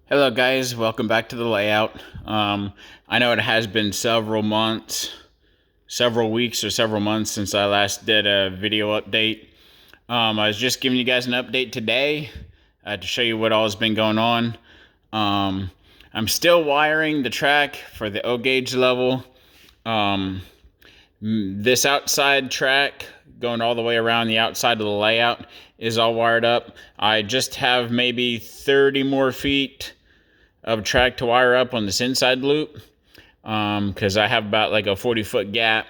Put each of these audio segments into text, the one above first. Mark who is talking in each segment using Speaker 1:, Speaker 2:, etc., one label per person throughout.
Speaker 1: Hello guys, welcome back to the layout. I know it has been several months, several weeks or several months since I last did a video update. I was just giving you guys an update today to show you what all has been going on. I'm still wiring the track for the O gauge level. This outside track going all the way around the outside of the layout is all wired up. I just have maybe 30 more feet of track to wire up on this inside loop, because I have about like a 40-foot gap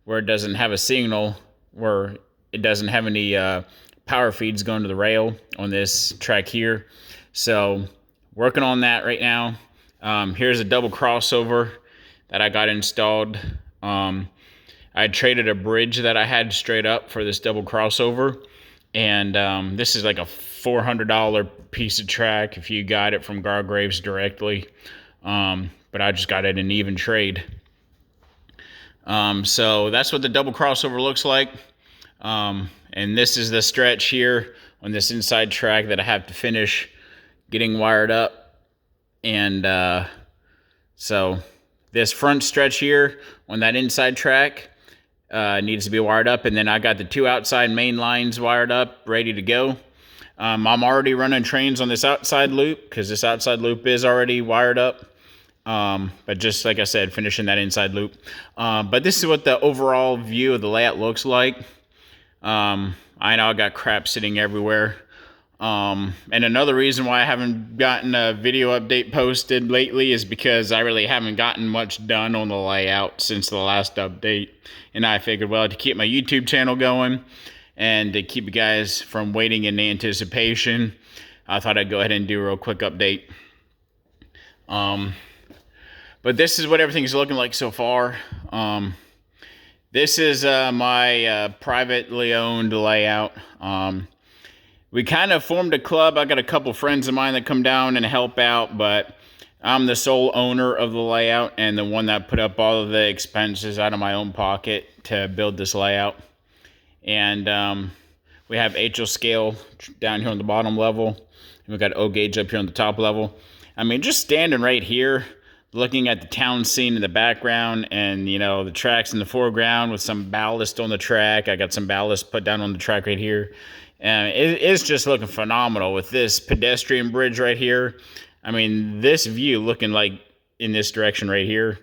Speaker 1: where it doesn't have a signal, where it doesn't have any power feeds going to the rail on this track here. So working on that right now. Here's a double crossover that I got installed. I traded a bridge that I had straight up for this double crossover, and this is like a $400 piece of track if you got it from Gargraves directly, but I just got it in even trade. So that's what the double crossover looks like, and this is the stretch here on this inside track that I have to finish getting wired up. And so this front stretch here on that inside track needs to be wired up, and then I got the two outside main lines wired up, ready to go. I'm already running trains on this outside loop because this outside loop is already wired up. But just like I said, finishing that inside loop. But this is what the overall view of the layout looks like. I know I got crap sitting everywhere. And another reason why I haven't gotten a video update posted lately is because I really haven't gotten much done on the layout since the last update. And I figured, well, to keep my YouTube channel going and to keep you guys from waiting in anticipation, I thought I'd go ahead and do a real quick update. But this is what everything's looking like so far. This is my privately owned layout. We kind of formed a club. I got a couple friends of mine that come down and help out, but I'm the sole owner of the layout and the one that put up all of the expenses out of my own pocket to build this layout. And we have HO scale down here on the bottom level, and we got O gauge up here on the top level. I mean, just standing right here, looking at the town scene in the background, and you know, the tracks in the foreground with some ballast on the track. I got some ballast put down on the track right here. It's just looking phenomenal with this pedestrian bridge right here. I mean, this view looking like in this direction right here,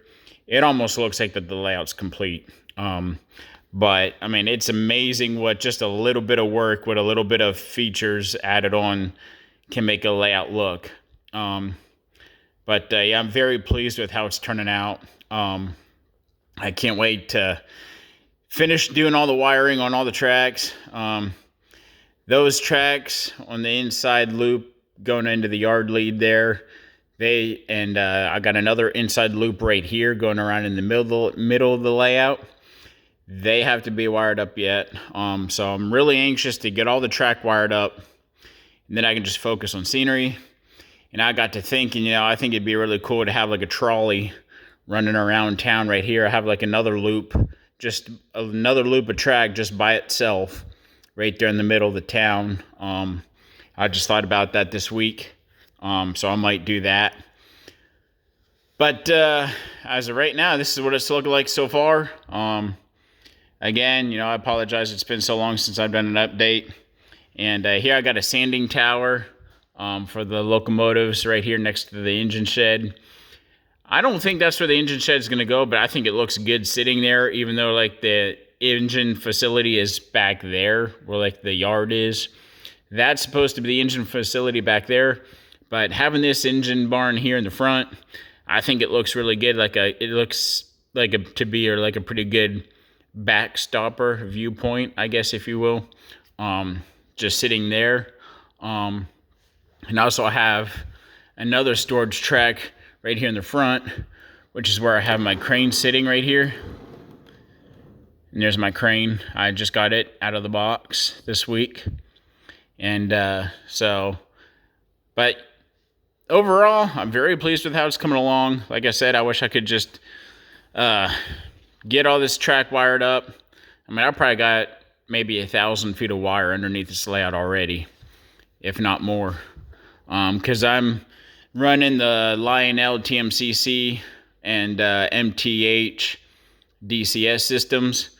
Speaker 1: it almost looks like that the layout's complete. But I mean, it's amazing what just a little bit of work with a little bit of features added on can make a layout look. But yeah, I'm very pleased with how it's turning out. I can't wait to finish doing all the wiring on all the tracks. Those tracks on the inside loop going into the yard lead there, I got another inside loop right here going around in the middle of the layout. They have to be wired up yet. So I'm really anxious to get all the track wired up, and then I can just focus on scenery. And I got to thinking, you know, I think it'd be really cool to have like a trolley running around town right here. I have like another loop, just another loop of track just by itself right there in the middle of the town. I just thought about that this week, so I might do that. But as of right now, this is what it's looking like so far. Again, you know, I apologize. It's been so long since I've done an update. And here I got a sanding tower for the locomotives right here next to the engine shed. I don't think that's where the engine shed is going to go, but I think it looks good sitting there, even though like the engine facility is back there where like the yard is. That's supposed to be the engine facility back there, but having this engine barn here in the front, I think it looks really good. It looks like a pretty good backstopper viewpoint, I guess, if you will. Just sitting there. And also I have another storage track right here in the front, which is where I have my crane sitting right here. And there's my crane. I just got it out of the box this week. And but overall, I'm very pleased with how it's coming along. Like I said, I wish I could just get all this track wired up. I mean, I probably got maybe 1,000 feet of wire underneath this layout already, if not more. Because I'm running the Lionel TMCC and MTH DCS systems.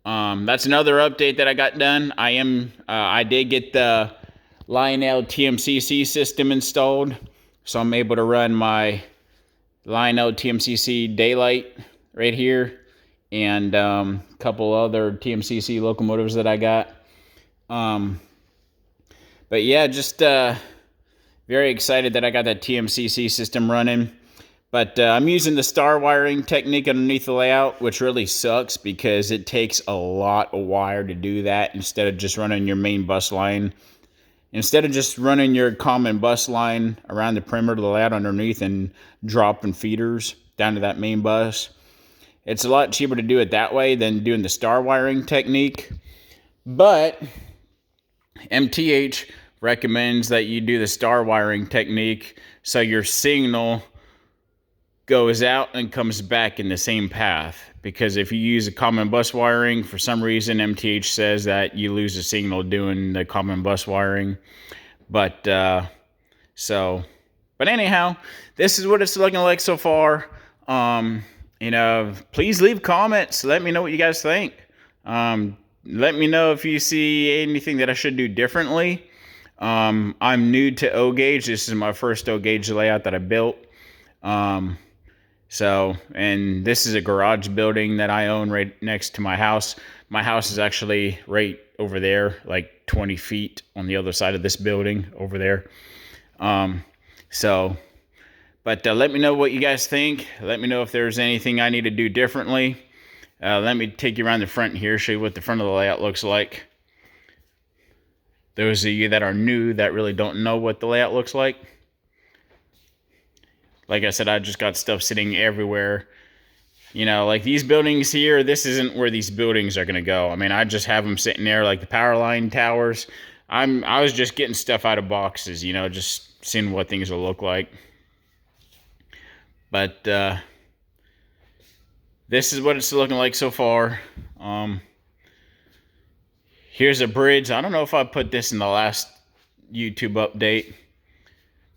Speaker 1: That's another update that I got done. I did get the Lionel TMCC system installed, so I'm able to run my Lionel TMCC Daylight right here, and a couple other TMCC locomotives that I got. But yeah, just very excited that I got that TMCC system running. But I'm using the star wiring technique underneath the layout, which really sucks because it takes a lot of wire to do that instead of just running your main bus line. Instead of just running your common bus line around the perimeter of the layout underneath and dropping feeders down to that main bus, it's a lot cheaper to do it that way than doing the star wiring technique. But MTH recommends that you do the star wiring technique so your signal goes out and comes back in the same path. Because if you use a common bus wiring, for some reason MTH says that you lose the signal doing the common bus wiring. But anyhow, this is what it's looking like so far. Please leave comments. Let me know what you guys think. Let me know if you see anything that I should do differently. I'm new to O-Gauge. This is my first O-Gauge layout that I built. And this is a garage building that I own right next to my house. My house is actually right over there, like 20 feet on the other side of this building over there. Let me know what you guys think. Let me know if there's anything I need to do differently. Let me take you around the front here, show you what the front of the layout looks like. Those of you that are new that really don't know what the layout looks like. Like I said, I just got stuff sitting everywhere. Like these buildings here, this isn't where these buildings are going to go. I mean, I just have them sitting there like the power line towers. I was just getting stuff out of boxes, just seeing what things will look like. But this is what it's looking like so far. Here's a bridge. I don't know if I put this in the last YouTube update,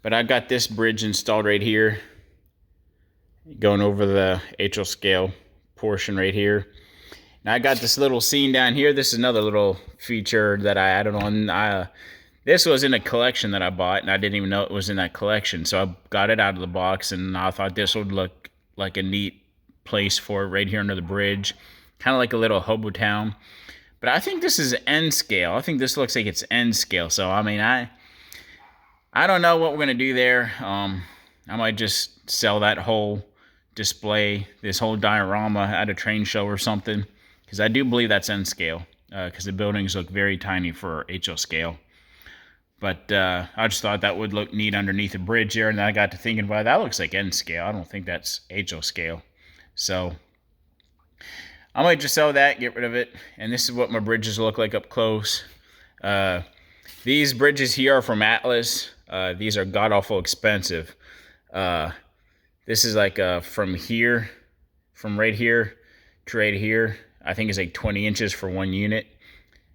Speaker 1: but I got this bridge installed right here, going over the HL scale portion right here. Now I got this little scene down here. This is another little feature that I added on. This was in a collection that I bought, and I didn't even know it was in that collection. So I got it out of the box, and I thought this would look like a neat place for it right here under the bridge. Kind of like a little hobo town. But I think this is N scale. I think this looks like it's N scale. So, I mean, I don't know what we're going to do there. I might just sell that whole display, this whole diorama at a train show or something. Because I do believe that's N scale. Because the buildings look very tiny for HL scale. But I just thought that would look neat underneath a bridge here. And then I got to thinking, well, that looks like N scale. I don't think that's HL scale. So I might just sell that, get rid of it. And this is what my bridges look like up close. These bridges here are from Atlas. These are god-awful expensive. This is like from right here to right here. I think it's like 20 inches for one unit.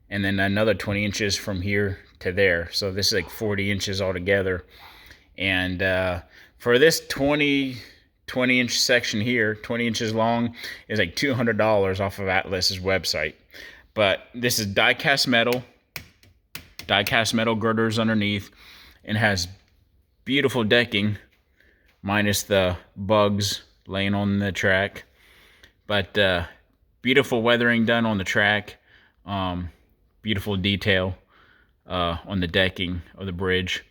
Speaker 1: And then another 20 inches from here to there. So this is like 40 inches altogether. And for this 20-inch section here, 20 inches long, is like $200 off of Atlas's website. But this is die-cast metal girders underneath, and has beautiful decking, minus the bugs laying on the track. But beautiful weathering done on the track. Beautiful detail on the decking of the bridge.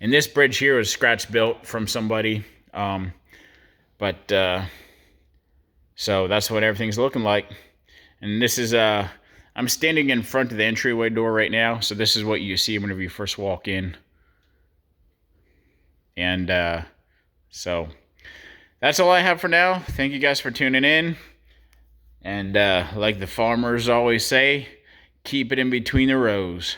Speaker 1: And this bridge here is scratch built from somebody. So that's what everything's looking like. And this is, I'm standing in front of the entryway door right now. So this is what you see whenever you first walk in. And so that's all I have for now. Thank you guys for tuning in. And like the farmers always say, keep it in between the rows.